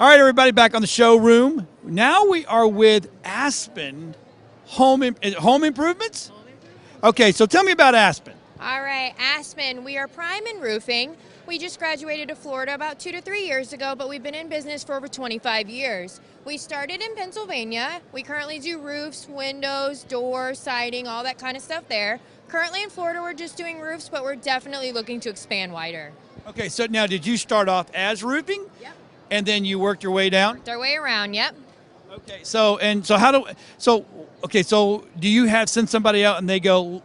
All right, everybody, back on the showroom. Now we are with Aspen Home Improvements. Okay, so tell me about Aspen. All right, Aspen, we are prime in roofing. We just graduated to Florida about 2 to 3 years ago, but we've been in business for over 25 years. We started in Pennsylvania. We currently do roofs, windows, doors, siding, all that kind of stuff there. Currently in Florida, we're just doing roofs, but we're definitely looking to expand wider. Okay, so now did you start off as roofing? Yep. And then you worked your way down? Worked our way around, yep. Okay, so do you have send somebody out and they go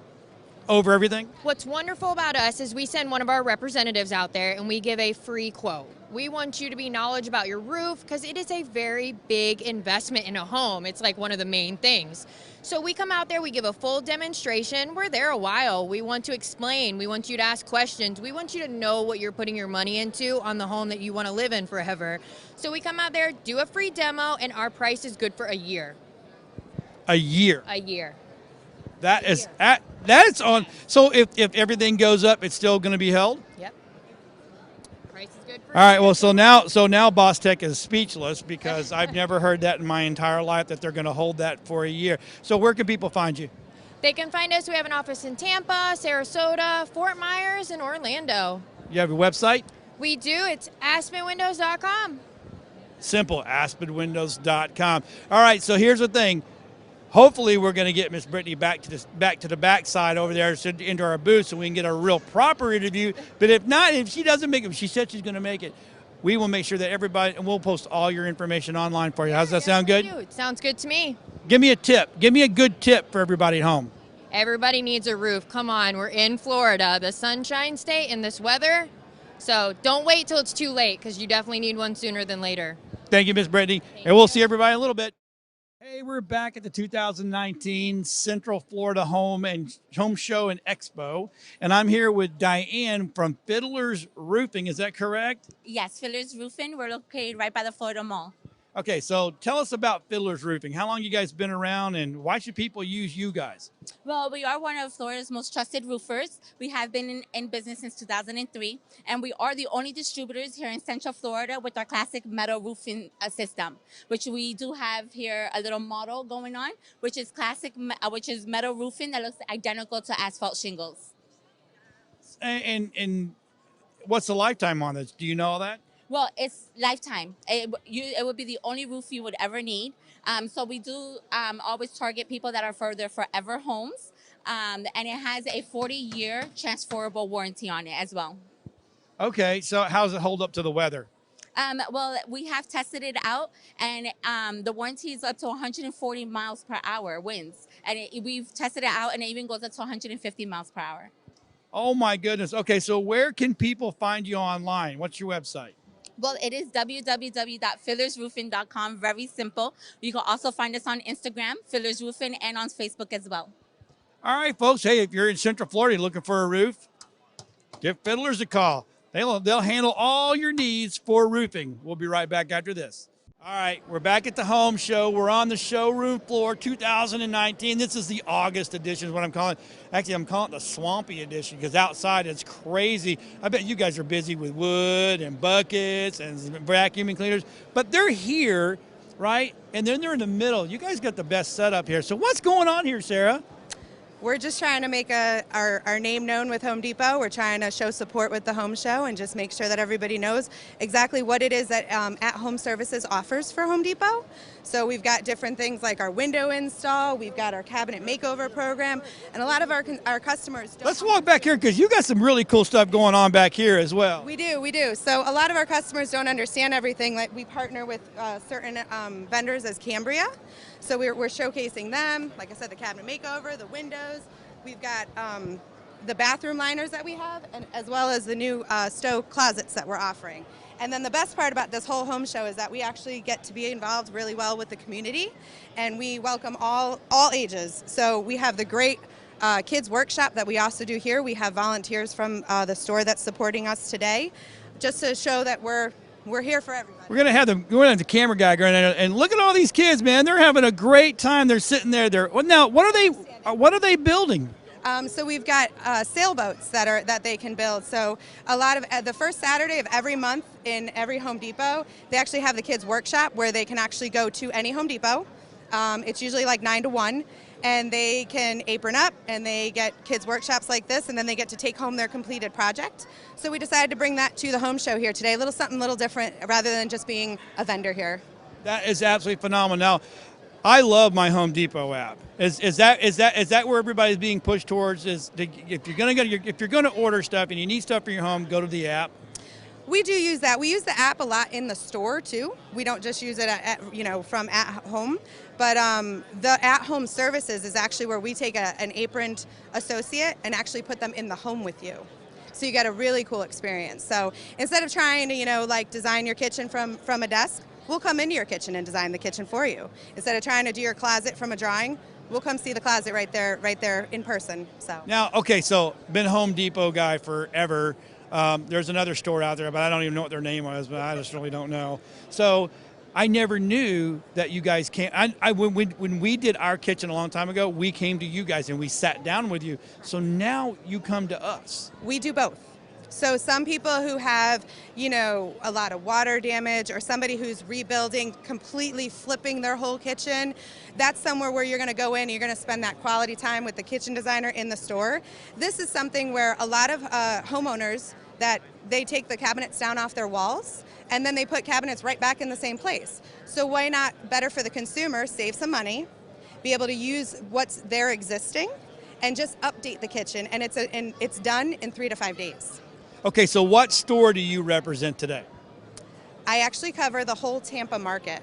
over everything? What's wonderful about us is we send one of our representatives out there and we give a free quote. We want you to be knowledgeable about your roof because it is a very big investment in a home. It's like one of the main things. So we come out there, we give a full demonstration. We're there a while. We want to explain. We want you to ask questions. We want you to know what you're putting your money into on the home that you want to live in forever. So we come out there, do a free demo, and our price is good for a year. A year. A year. That is on. So if everything goes up, it's still going to be held. Yep. Price is good for. All right. Well, so now Boss Tech is speechless because I've never heard that in my entire life that they're going to hold that for a year. So where can people find you? They can find us. We have an office in Tampa, Sarasota, Fort Myers, and Orlando. You have a website? We do. It's aspenwindows.com. Simple. aspenwindows.com. All right. So here's the thing. Hopefully, we're going to get Miss Brittany back to the backside over there into our booth so we can get a real proper interview. But if not, if she doesn't make it, she said she's going to make it. We will make sure that everybody, and we'll post all your information online for you. How's that sound good? It sounds good to me. Give me a tip. Give me a good tip for everybody at home. Everybody needs a roof. Come on, we're in Florida, the Sunshine State, in this weather. So don't wait till it's too late because you definitely need one sooner than later. Thank you, Miss Brittany. And we'll see everybody in a little bit. Hey, we're back at the 2019 Central Florida Home Show and Expo, and I'm here with Diane from Fiddler's Roofing. Is that correct? Yes, Fiddler's Roofing. We're located right by the Florida Mall. Okay, so tell us about Fiddler's Roofing. How long you guys been around, and why should people use you guys? Well, we are one of Florida's most trusted roofers. We have been in business since 2003, and we are the only distributors here in Central Florida with our classic metal roofing system, which we do have here a little model going on, which is which is metal roofing that looks identical to asphalt shingles. And what's the lifetime on this? Do you know all that? Well, it's lifetime. It would be the only roof you would ever need. So we do always target people that are for their forever homes. And it has a 40-year transferable warranty on it as well. Okay, so how does it hold up to the weather? Well, we have tested it out, and the warranty is up to 140 miles per hour winds. And we've tested it out, and it even goes up to 150 miles per hour. Oh, my goodness. Okay, so where can people find you online? What's your website? Well, it is www.fiddlersroofing.com. Very simple. You can also find us on Instagram, Fiddlers Roofing, and on Facebook as well. All right, folks. Hey, if you're in Central Florida looking for a roof, give Fiddlers a call. They'll handle all your needs for roofing. We'll be right back after this. All right, we're back at the home show. We're on the showroom floor, 2019. This is the August edition is what I'm calling it. Actually, I'm calling it the swampy edition because outside it's crazy. I bet you guys are busy with wood and buckets and vacuuming cleaners, but they're here, right? And then they're in the middle. You guys got the best setup here. So what's going on here, Sarah? We're just trying to make our name known with Home Depot. We're trying to show support with the home show and just make sure that everybody knows exactly what it is that At Home Services offers for Home Depot. So we've got different things like our window install, we've got our cabinet makeover program, and a lot of our customers don't. Let's walk back here because you got some really cool stuff going on back here as well. We do. So a lot of our customers don't understand everything. Like we partner with certain vendors as Cambria. So we're showcasing them. Like I said, the cabinet makeover, the windows. We've got the bathroom liners that we have, and as well as the new stove closets that we're offering. And then the best part about this whole home show is that we actually get to be involved really well with the community, and we welcome all ages. So we have the great kids workshop that we also do here. We have volunteers from the store that's supporting us today, just to show that we're here for everybody. We're gonna have the camera guy going in, and look at all these kids, man. They're having a great time. They're sitting there. What are they building? So we've got sailboats that they can build. So a lot of the first Saturday of every month in every Home Depot, they actually have the kids workshop where they can actually go to any Home Depot. It's usually like 9 to 1, and they can apron up and they get kids workshops like this, and then they get to take home their completed project. So we decided to bring that to the home show here today, a little something a little different rather than just being a vendor here. That is absolutely phenomenal. Now, I love my Home Depot app. Is that where everybody's being pushed towards? If you're gonna order stuff and you need stuff for your home, go to the app. We do use that. We use the app a lot in the store too. We don't just use it from at home, but the at-home services is actually where we take an aproned associate and actually put them in the home with you. So you get a really cool experience. So instead of trying to design your kitchen from a desk, we'll come into your kitchen and design the kitchen for you. Instead of trying to do your closet from a drawing, we'll come see the closet right there in person. So now, okay, so been Home Depot guy forever. There's another store out there, but I don't even know what their name was, but I just really don't know. So I never knew that you guys came. When we did our kitchen a long time ago, we came to you guys and we sat down with you. So now you come to us. we do both. So some people who have, a lot of water damage, or somebody who's rebuilding, completely flipping their whole kitchen, that's somewhere where you're going to go in and you're going to spend that quality time with the kitchen designer in the store. This is something where a lot of homeowners, that they take the cabinets down off their walls and then they put cabinets right back in the same place. So why not, better for the consumer, save some money, be able to use what's there existing, and just update the kitchen, and it's done in 3 to 5 days. Okay, so what store do you represent today? I actually cover the whole Tampa market.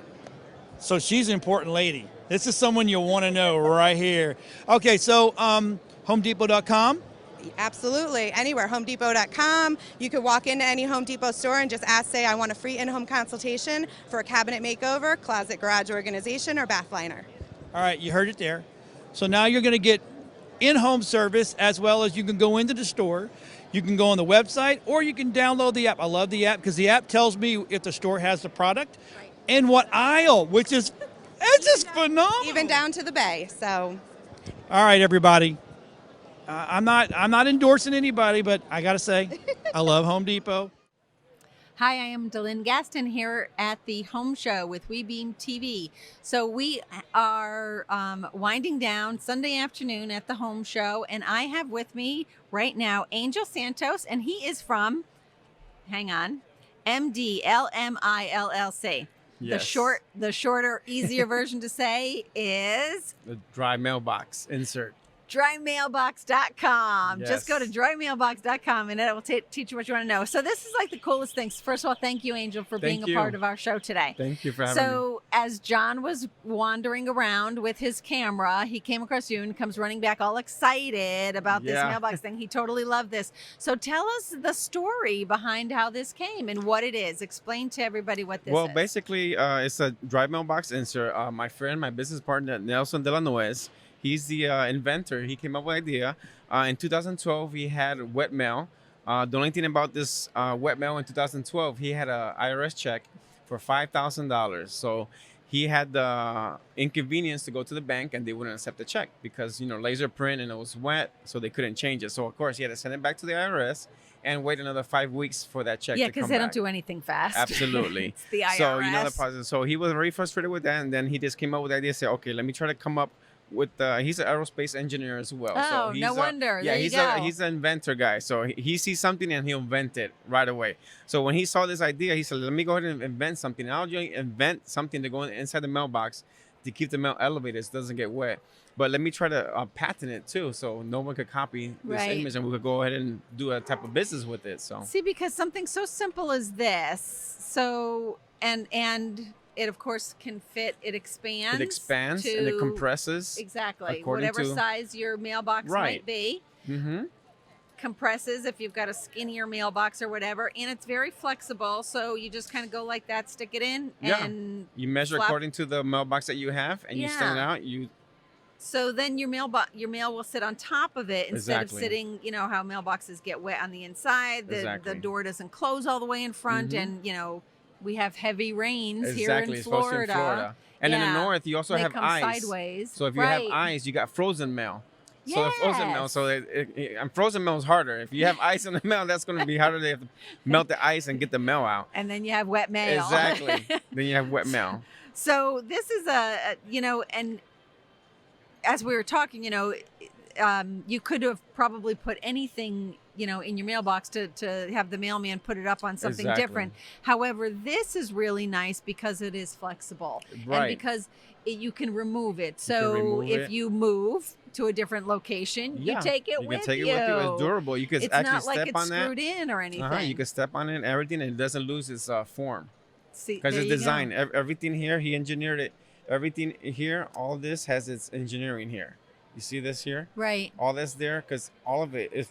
So she's an important lady. This is someone you'll want to know right here. Okay, so HomeDepot.com? Absolutely, anywhere, HomeDepot.com. You could walk into any Home Depot store and just say, I want a free in-home consultation for a cabinet makeover, closet garage organization, or bath liner. All right, you heard it there. So now you're going to get in-home service, as well as you can go into the store. You can go on the website, or you can download the app. I love the app because the app tells me if the store has the product and what aisle, which is it's just phenomenal. Even down to the bay. So, all right, everybody. I'm not endorsing anybody, but I got to say, I love Home Depot. Hi, I am Delynn Gaston here at the Home Show with WeBeam TV. So we are winding down Sunday afternoon at the Home Show, and I have with me right now Angel Santos, and he is from, hang on, MDLMILLC. Yes. The shorter, easier version to say is the dry mailbox insert. drymailbox.com. Yes. Just go to drymailbox.com and it will teach you what you want to know. So this is like the coolest things. First of all, thank you, Angel, for being a part of our show today. Thank you for having me. So as John was wandering around with his camera, he came across you and comes running back all excited about this mailbox thing. He totally loved this. So tell us the story behind how this came and what it is. Explain to everybody what this is. Well, basically, it's a dry mailbox insert. My friend, my business partner, Nelson Delanoes, he's the inventor. He came up with the idea. In 2012, he had wet mail. The only thing about this wet mail in 2012, he had an IRS check for $5,000. So he had the inconvenience to go to the bank and they wouldn't accept the check because, laser print and it was wet, so they couldn't change it. So, of course, he had to send it back to the IRS and wait another 5 weeks for that check to come back. Yeah, because they don't do anything fast. Absolutely. It's the IRS. So, the process. So he was very frustrated with that, and then he just came up with the idea, said, okay, let me try to come up with he's an aerospace engineer as well. Oh, so he's no wonder. Yeah, There he's an inventor guy. So he sees something and he'll invent it right away. So when he saw this idea, he said, let me go ahead and invent something. I'll just invent something to go inside the mailbox to keep the mail elevated so it doesn't get wet. But let me try to patent it too, so no one could copy this image, and we could go ahead and do a type of business with it. So see, because something so simple as this, so and it of course can fit. It expands. It expands and it compresses. Exactly, whatever size your mailbox might be. Mm-hmm. Compresses if you've got a skinnier mailbox or whatever, and it's very flexible. So you just kind of go like that, stick it in, and you measure according to the mailbox that you have, and you stand it out. So then your mail will sit on top of it instead of sitting, how mailboxes get wet on the inside. The door doesn't close all the way in front, and we have heavy rains here in Florida. And in the north, you also have ice. Sideways. So if you have ice, you got frozen mail. So the frozen melt. So and frozen melt is harder. If you have ice on the melt, that's going to be harder. They have to melt the ice and get the melt out. And then you have wet mail. Exactly. Then you have wet melt. So this is and as we were talking, you could have probably put anything, in your mailbox to have the mailman put it up on something Exactly. different. However, this is really nice because it is flexible Right. and because you can remove it. So remove if it. you move to a different location, Yeah. you take it You with can take you. it with you. It's durable. You can It's actually not like step it's on that. screwed in or anything. You can step on it and everything, and it doesn't lose its form. See, Because there it's you go. designed. Everything here, he engineered it. Everything here, all this has its engineering here. You see this here? Right. All that's there, because all of it, if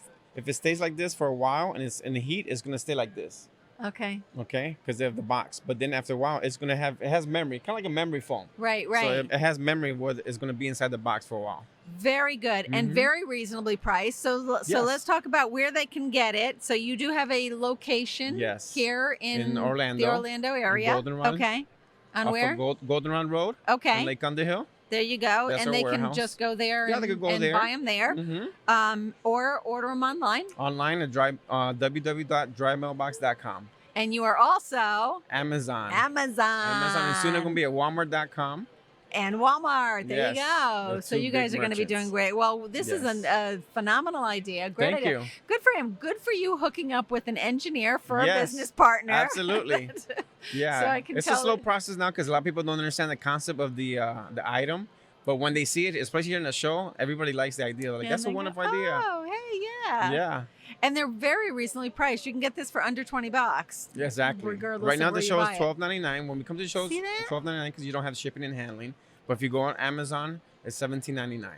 it stays like this for a while and it's in the heat, it's gonna stay like this. Okay. Okay, because they have the box. But then after a while, it has memory, kind of like a memory foam. Right. So it has memory where it's gonna be inside the box for a while. Very good and Mhm. very reasonably priced. So Yes. let's talk about where they can get it. So you do have a location Yes. here in Orlando, the Orlando area. Golden Run. Okay. On Off where? of Golden Run Road. Okay. On Lake Underhill. There you go. That's And our they can warehouse. just go there Yeah, and, they could go and there. buy them there. Mm-hmm. Or order them online. Online at www.drymailbox.com. And you are also Amazon. Amazon. Amazon. And soon it's gonna be at Walmart.com. And Walmart. There you Yes, go. the So two you guys big are going to be doing merchants. great. Well, this is Yes. a phenomenal idea. Great Thank idea. you. Good for him. Good for you hooking up with an engineer for a Yes, business partner. absolutely. Yeah. So I can it's tell a slow it- process now because a lot of people don't understand the concept of the item. But when they see it, especially here in the show, everybody likes the idea. Like, And that's a they go, wonderful idea. Oh, hey, yeah. Yeah. And they're very reasonably priced. You can get this for under $20. Yeah, exactly. Regardless Right of now, where the you show is buy it. $12.99. When we come to the show, See it's that? $12.99 because you don't have shipping and handling. But if you go on Amazon, it's $17.99.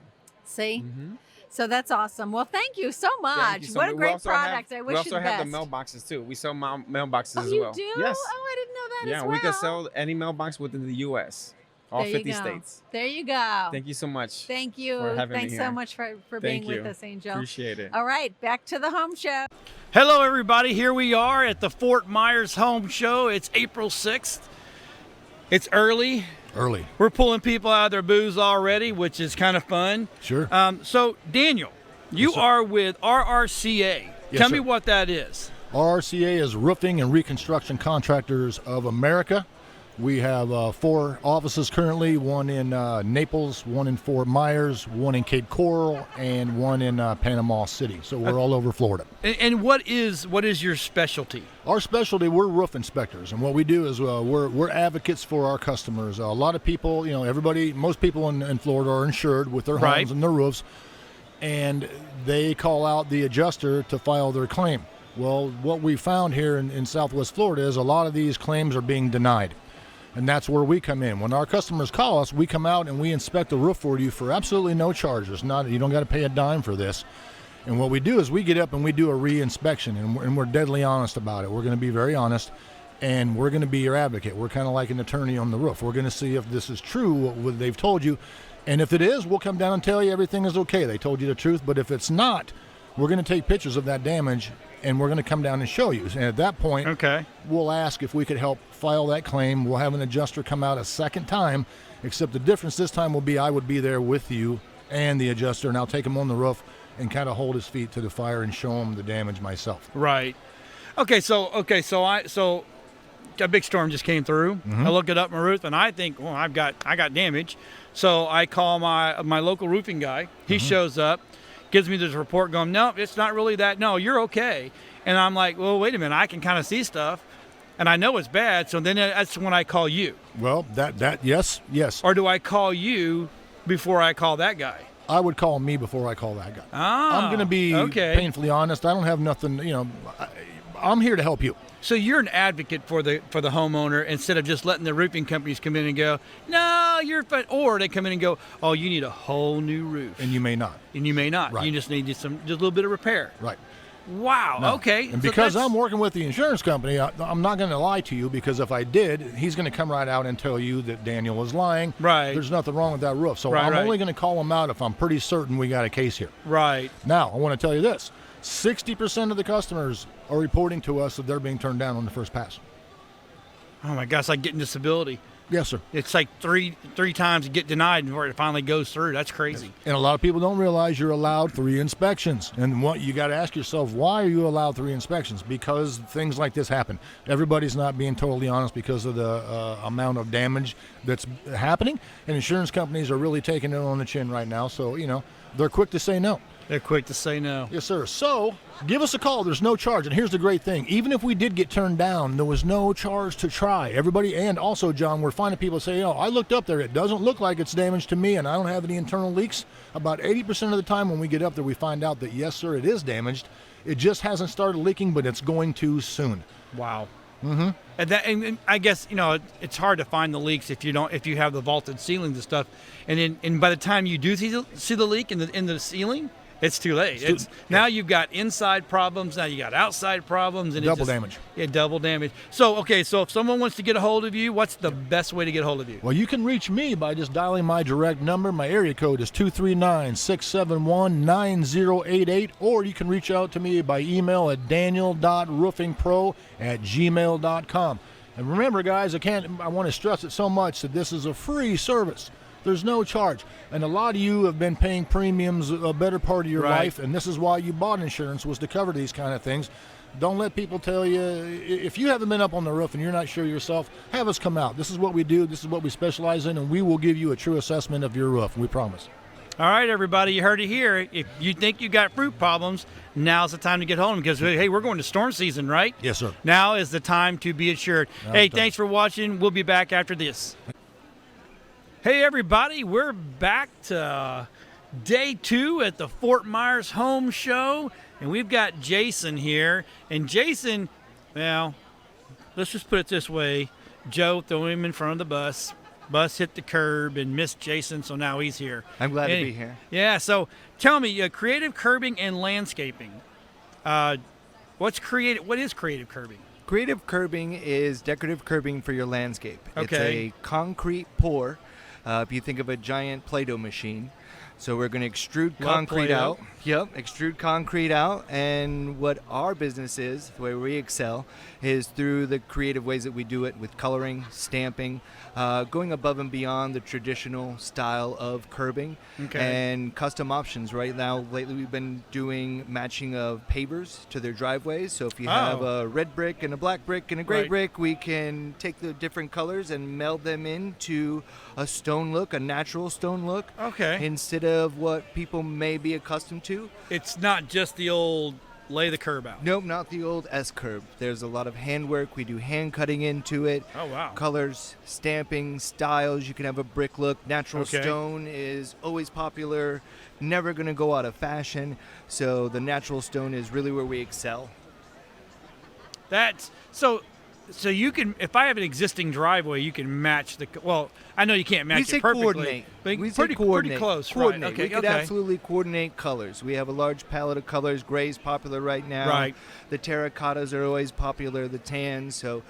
See? Mm-hmm. So that's awesome. Well, thank you so much. Thank you so What much. a We great also product. have- I we wish also you the have best. the mailboxes too. We sell mailboxes Oh, as you well. do? Yes. Oh, I didn't know that Yeah, as well. we can sell any mailbox within the U.S. All There you 50 go. states. There you go. Thank you so much. Thank you. for having me Thanks so here. much for Thank being with you. us, Angel. Appreciate it. All right, back to the home show. Hello, everybody. Here we are at the Fort Myers Home Show. It's April 6th. It's early. Early. We're pulling people out of their booths already, which is kind of fun. Sure. So, Daniel, you Yes, sir. are with RRCA. Yes, Tell sir. me what that is. RRCA is Roofing and Reconstruction Contractors of America. We have 4 offices currently, one in Naples, one in Fort Myers, one in Cape Coral, and one in Panama City. So we're all over Florida. And what is your specialty? Our specialty, we're roof inspectors, and what we do is we're advocates for our customers. A lot of people, most people in Florida are insured with their homes Right. and their roofs, and they call out the adjuster to file their claim. Well, what we found here in Southwest Florida is a lot of these claims are being denied. And that's where we come in. When our customers call us, we come out and we inspect the roof for you for absolutely no charges. You don't got to pay a dime for this. And what we do is we get up and we do a re-inspection, and we're deadly honest about it. We're going to be very honest, and we're going to be your advocate. We're kind of like an attorney on the roof. We're going to see if this is true, what they've told you. And if it is, we'll come down and tell you everything is okay. They told you the truth. But if it's not, we're going to take pictures of that damage, and we're going to come down and show you. And at that point, Okay. we'll ask if we could help file that claim. We'll have an adjuster come out a second time, except the difference this time will be I would be there with you and the adjuster, and I'll take him on the roof and kind of hold his feet to the fire and show him the damage myself. Right. So a big storm just came through. I look it up my roof and I think, well, I got damage. So I call my local roofing guy. He shows up, gives me this report going, no, it's not really that. No, you're okay. And I'm like, well, wait a minute. I can kind of see stuff and I know it's bad. So then that's when I call you. Well, yes. Or do I call you before I call that guy? I would call me before I call that guy. Ah, I'm going to be okay. painfully honest. I don't have nothing, I'm here to help you. So you're an advocate for the homeowner instead of just letting the roofing companies come in and go, no, you're fine. Or they come in and go, oh, you need a whole new roof. And you may not. And you may not. Right. You just need just a little bit of repair. Right. Wow. No. Okay. And So because that's- I'm working with the insurance company, I'm not going to lie to you, because if I did, he's going to come right out and tell you that Daniel is lying. Right. There's nothing wrong with that roof. So Right, I'm right. only going to call him out if I'm pretty certain we got a case here. Right. Now, I want to tell you this. 60% of the customers are reporting to us that they're being turned down on the first pass. Oh my gosh, like getting disability. Yes, sir. It's like three times to get denied before it finally goes through. That's crazy. And a lot of people don't realize you're allowed 3 inspections. And what you got to ask yourself, why are you allowed 3 inspections? Because things like this happen. Everybody's not being totally honest because of the amount of damage that's happening. And insurance companies are really taking it on the chin right now. So, they're quick to say no. They're quick to say no. Yes, sir. So give us a call. There's no charge. And here's the great thing. Even if we did get turned down, there was no charge to try. Everybody, and also, John, we're finding people say, I looked up there. It doesn't look like it's damaged to me, and I don't have any internal leaks. About 80% of the time when we get up there, we find out that, yes, sir, it is damaged. It just hasn't started leaking, but it's going to soon. Wow. Mm-hmm. And I guess it's hard to find the leaks if you have the vaulted ceilings and stuff, and by the time you do see the leak in the ceiling, it's too late. Now you've got inside problems. Now you got outside problems, and double damage. Yeah, double damage. So if someone wants to get a hold of you, what's the best way to get a hold of you? Well, you can reach me by just dialing my direct number. My area code is 239-671-9088, or you can reach out to me by email at daniel.roofingpro@gmail.com. And remember, guys, I want to stress it so much that this is a free service. There's no charge. And a lot of you have been paying premiums a better part of your life, and this is why you bought insurance, was to cover these kind of things. Don't let people tell you, if you haven't been up on the roof and you're not sure yourself, have us come out. This is what we do. This is what we specialize in, and we will give you a true assessment of your roof. We promise. All right, everybody, you heard it here. If you think you got roof problems, now's the time to get home because, hey, we're going to storm season, right? Yes, sir. Now is the time to be insured. Hey, thanks for watching. We'll be back after this. Hey, everybody, we're back to day 2 at the Fort Myers Home Show, and we've got Jason here. And Jason, well, let's just put it this way. Joe threw him in front of the bus. Bus hit the curb and missed Jason, so now he's here. I'm glad to be here. Yeah, so tell me, creative curbing and landscaping. What is creative curbing? Creative curbing is decorative curbing for your landscape. Okay. It's a concrete pour. If you think of a giant Play-Doh machine. So we're going to extrude concrete out. Yep, extrude concrete out. And what our business is, the way we excel, is through the creative ways that we do it with coloring, stamping, going above and beyond the traditional style of curbing, and custom options. Right now, lately we've been doing matching of pavers to their driveways. So if you have a red brick and a black brick and a gray brick, we can take the different colors and meld them into a stone look, a natural stone look. Okay. Instead of what people may be accustomed to. It's not just the old lay the curb out. Nope, not the old S-curb. There's a lot of handwork. We do hand cutting into it. Oh, wow. Colors, stamping, styles. You can have a brick look. Natural stone is always popular, never going to go out of fashion. So the natural stone is really where we excel. That's so you can, if I have an existing driveway, you can match the. Well, I know you can't match it perfectly. Coordinate. But We say coordinate. Pretty close, Coordinate. right? Okay, we could absolutely coordinate colors. We have a large palette of colors. Gray's popular right now. Right. The terracottas are always popular. The tans. So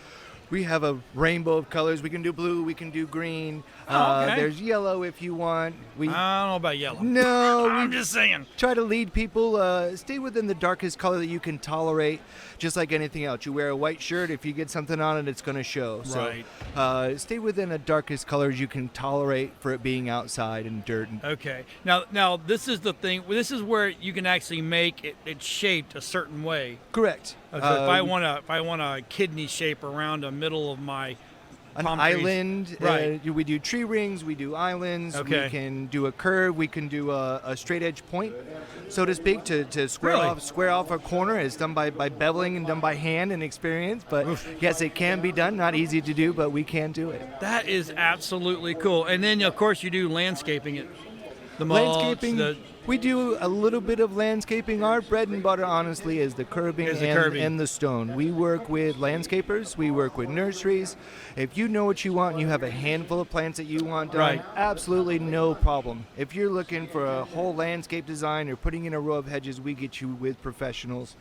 we have a rainbow of colors. We can do blue. We can do green. There's yellow if you want. I don't know about yellow. No, I'm just saying. Try to lead people. Stay within the darkest color that you can tolerate, just like anything else. You wear a white shirt, if you get something on it, it's going to show. Right. So stay within the darkest colors you can tolerate for it being outside and dirt. Okay. Now this is the thing. This is where you can actually make it shaped a certain way. Correct. If I want a kidney shape around the middle of my an palm trees. island. Right. We do tree rings. We do islands. Okay. We can do a curve. We can do a straight edge point, so to speak, to square off a corner. It's done by beveling and done by hand and experience. But yes, it can be done. Not easy to do, but we can do it. That is absolutely cool. And then of course you do landscaping it. The mulch, Landscaping. We do a little bit of landscaping. Our bread and butter, honestly, is the curbing, and the stone. We work with landscapers. We work with nurseries. If you know what you want and you have a handful of plants that you want done, absolutely no problem. If you're looking for a whole landscape design or putting in a row of hedges, we get you with professionals.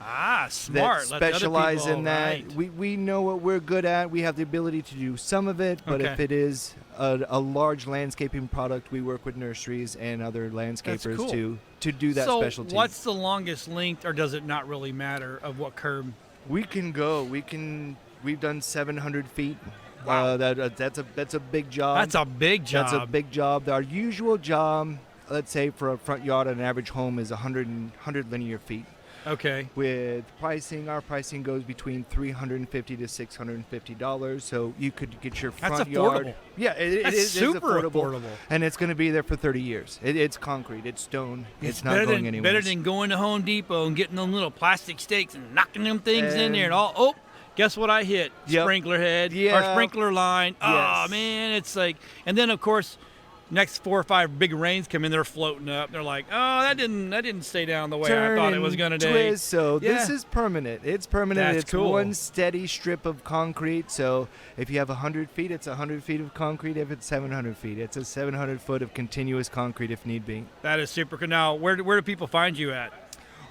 Smart. That specialize in that. We know what we're good at. We have the ability to do some of it, but if it is a large landscaping product, we work with nurseries and other landscapers to do that specialty. So what's the longest length, or does it not really matter, of what curb? We can go. We've done 700 feet Wow. That's a big job. That's a big job. That's a big job. Our usual job, let's say for a front yard, an average home is 100 linear feet. Okay. With pricing, our pricing goes between $350 to $650. So you could get your front That's yard. affordable. Yeah, it That's is super affordable. And it's going to be there for 30 years. It's concrete. It's stone. It's not going anywhere. Better than going to Home Depot and getting them little plastic stakes and knocking them things in there and all. Oh, guess what I hit? Yep. Sprinkler head Yeah. or sprinkler line. Oh, Yes. man, it's like, and then of course, next 4 or 5 big rains come in, they're floating up. They're like, oh, that didn't stay down the way I thought it was going to do. Twist, so Yeah. this is permanent. It's permanent. That's it's cool. one steady strip of concrete. So if you have 100 feet, it's 100 feet of concrete. If it's 700 feet, it's a 700 foot of continuous concrete if need be. That is super cool. Now, where do people find you at?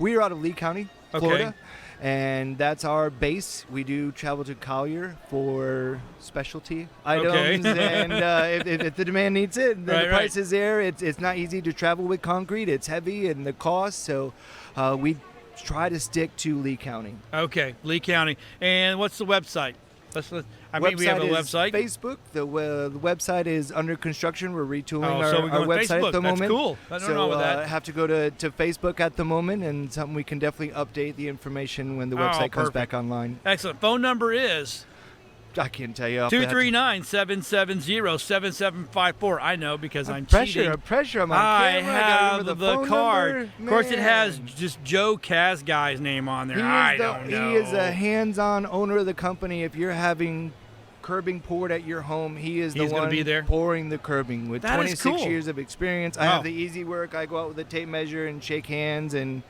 We are out of Lee County, Okay. Florida, and that's our base. We do travel to Collier for specialty items, and if the demand needs it, then Right, the price is there. It's not easy to travel with concrete. It's heavy and the cost, so we try to stick to Lee County. Okay, Lee County. And what's the website? We have a website. Facebook. The website is under construction. We're retooling So our we're going website Facebook. at the That's moment. cool. Nothing so wrong with that. have to go to Facebook at the moment, and something we can definitely update the information when the website comes perfect. back online. Excellent. Phone number is I can't tell you. off the top. 239-770-7754. I know because I'm Pressure. cheating. I'm on I camera. I gotta have remember the phone card. number. Of course, it has Man. just Joe Kaz guy's name on there. He I is don't know. He is a hands-on owner of the company. If you're having curbing poured at your home, he is the He's gonna one be there? pouring the curbing with That is 26 cool. years of experience. I Wow. have the easy work. I go out with a tape measure and shake hands and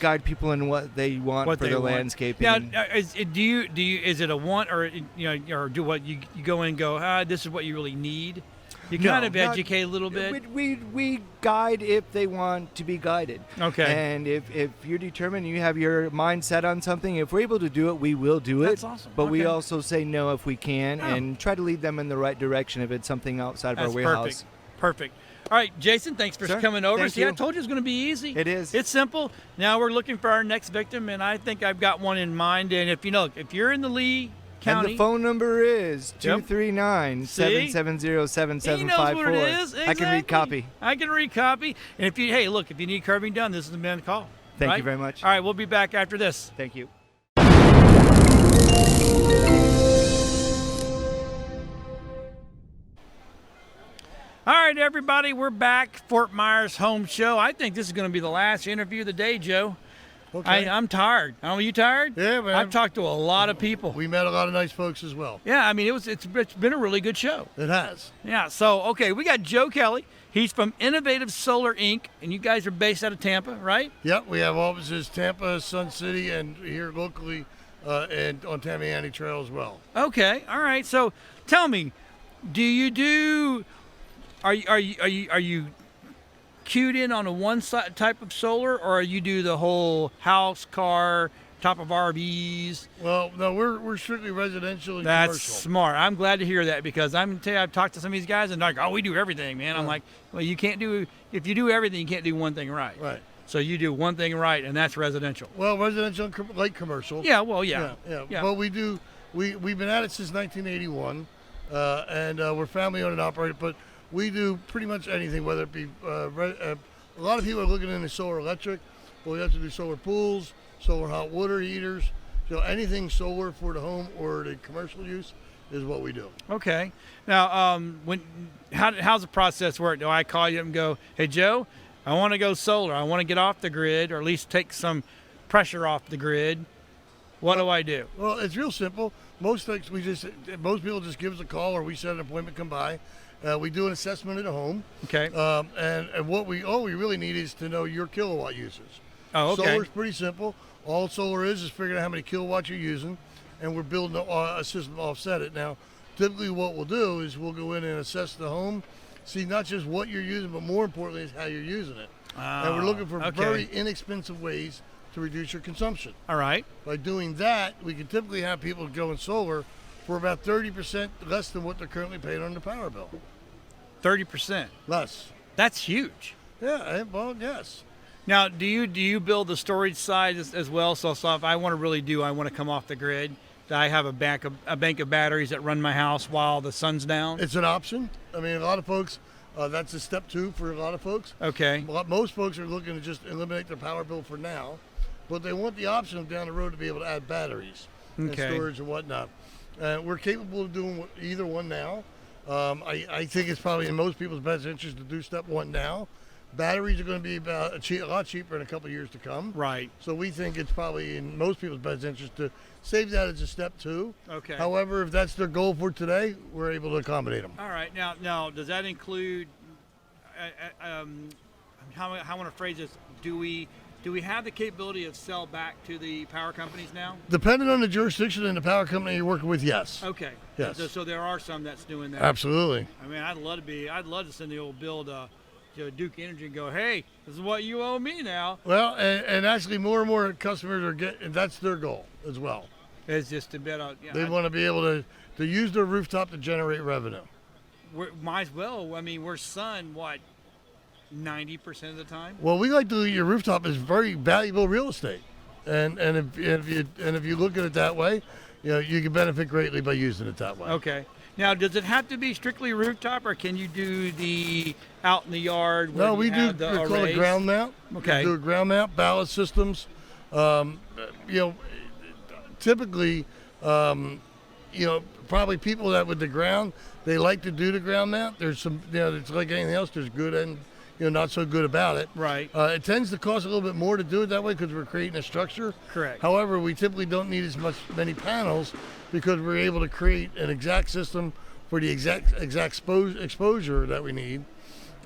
guide people in what they want What for they their want. landscaping. Now, And is it a want or or do what you go in and go, this is what you really need? You No, kind of not- educate a little bit. We guide if they want to be guided. Okay. And if you're determined, you have your mind set on something, if we're able to do it, we will do it. That's awesome. But we Okay. also say no if we can Oh. and try to lead them in the right direction if it's something outside of That's our wheelhouse. Perfect. All right, Jason, thanks for Sir, coming over. thank See, I you. told you it was going to be easy. It is. It's simple. Now we're looking for our next victim, and I think I've got one in mind. And if you're in the Lee County, And the phone number is Yep. 239-770-7754. he knows what it is. I can read Exactly. copy. I can read copy. And if you need curbing done, this is the man to call. Thank right? you very much. All right, we'll be back after this. Thank you. All right, everybody, we're back. Fort Myers Home Show. I think this is going to be the last interview of the day, Joe. Okay. I'm tired. Are you tired? Yeah, man. I've talked to a lot of people. We met a lot of nice folks as well. Yeah, I mean, it's been a really good show. It has. Yeah, so, okay, we got Joe Kelly. He's from Innovative Solar, Inc., and you guys are based out of Tampa, right? Yep, we have offices Tampa, Sun City, and here locally and on Tamiami Trail as well. Okay, all right. So tell me, are you cued in on a one type of solar, or you do the whole house, car, top of RVs? Well, no, we're strictly residential and That's commercial. smart. I'm glad to hear that because I'm tell you, I've talked to some of these guys and they're like, oh, we do everything, man. I'm like, well, you can't do if you do everything, you can't do one thing right. Right. So you do one thing right, and that's residential. Well, residential and light commercial. Yeah. Well, yeah. Yeah. But we've been at it since 1981, and we're family owned and operated. But we do pretty much anything, whether it be a lot of people are looking into solar electric, but we have to do solar pools, solar hot water heaters. So anything solar for the home or the commercial use is what we do. Okay. Now, how's the process work? Do I call you and go, hey, Joe, I want to go solar. I want to get off the grid, or at least take some pressure off the grid. What do I do? Well, it's real simple. Most people just give us a call, or we set an appointment, come by. We do an assessment of the home. Okay. And all we really need is to know your kilowatt usage. Oh, okay. Solar's pretty simple. All solar is figuring out how many kilowatts you're using, and we're building a system to offset it. Now, typically what we'll do is we'll go in and assess the home, see not just what you're using, but more importantly is how you're using it. And we're looking for very inexpensive ways to reduce your consumption. All right. By doing that, we can typically have people going solar for about 30% less than what they're currently paying on the power bill. 30%. Less. That's huge. Yeah, well, yes. Now, do you build the storage side as well? So if I want to come off the grid, that I have a bank of batteries that run my house while the sun's down? It's an option. I mean, a lot of folks, that's a step 2 for a lot of folks. Okay. Most folks are looking to just eliminate their power bill for now, but they want the option of down the road to be able to add batteries and Okay. storage and whatnot. We're capable of doing either one now. I think it's probably in most people's best interest to do step 1 now. Batteries are going to be about a lot cheaper in a couple of years to come. Right. So we think it's probably in most people's best interest to save that as a step 2. Okay. However, if that's their goal for today, we're able to accommodate them. All right. Now, does that include? How I want to phrase this? Do we have the capability of sell back to the power companies now? Depending on the jurisdiction and the power company you're working with, yes. Okay. Yes. So there are some that's doing that. Absolutely. I mean, I'd love to send the old bill to Duke Energy and go, hey, this is what you owe me now. Well, and actually more and more customers are getting, that's their goal as well. It's just a bit of, They want to be able to use their rooftop to generate revenue. might as well. I mean, we're sun, 90% of the time? Well, we like to, your rooftop is very valuable real estate. And if you look at it that way, you can benefit greatly by using it that way. Okay. Now, does it have to be strictly rooftop, or can you do the out in the yard? No, where we you do. have the We call it arrays? ground mount. Okay. We do a ground mount, ballast systems. Typically, probably people that with the ground, they like to do the ground mount. There's some, it's like anything else. There's good and not so good about it. Right. It tends to cost a little bit more to do it that way because we're creating a structure. Correct. However, we typically don't need as many panels because we're able to create an exact system for the exact exposure that we need,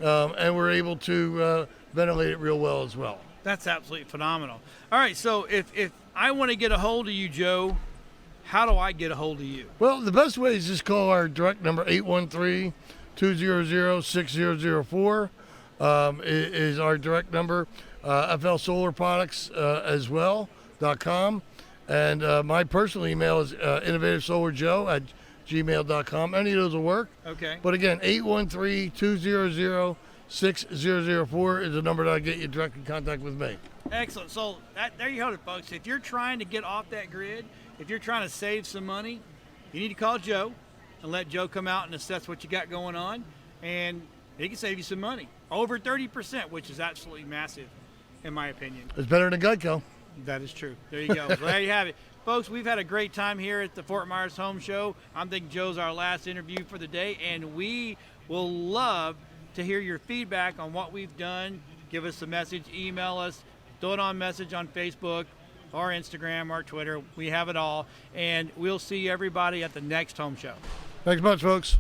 and we're able to ventilate it real well as well. That's absolutely phenomenal. All right, so if I want to get a hold of you, Joe, how do I get a hold of you? Well, the best way is just call our direct number, 813-200-6004. Is our direct number. FL Solar Products as well.com. And my personal email is innovativesolarjoe@gmail.com. Any of those will work. Okay. But again, 813-200-6004 is the number that'll get you direct in contact with me. Excellent. So there you have it, folks. If you're trying to get off that grid, if you're trying to save some money, you need to call Joe and let Joe come out and assess what you got going on, and he can save you some money. Over 30%, which is absolutely massive, in my opinion. It's better than Geico. That is true. There you go. So there you have it. Folks, we've had a great time here at the Fort Myers Home Show. I'm thinking Joe's our last interview for the day, and we will love to hear your feedback on what we've done. Give us a message, email us, throw it on message on Facebook or Instagram or Twitter. We have it all. And we'll see everybody at the next home show. Thanks much, folks.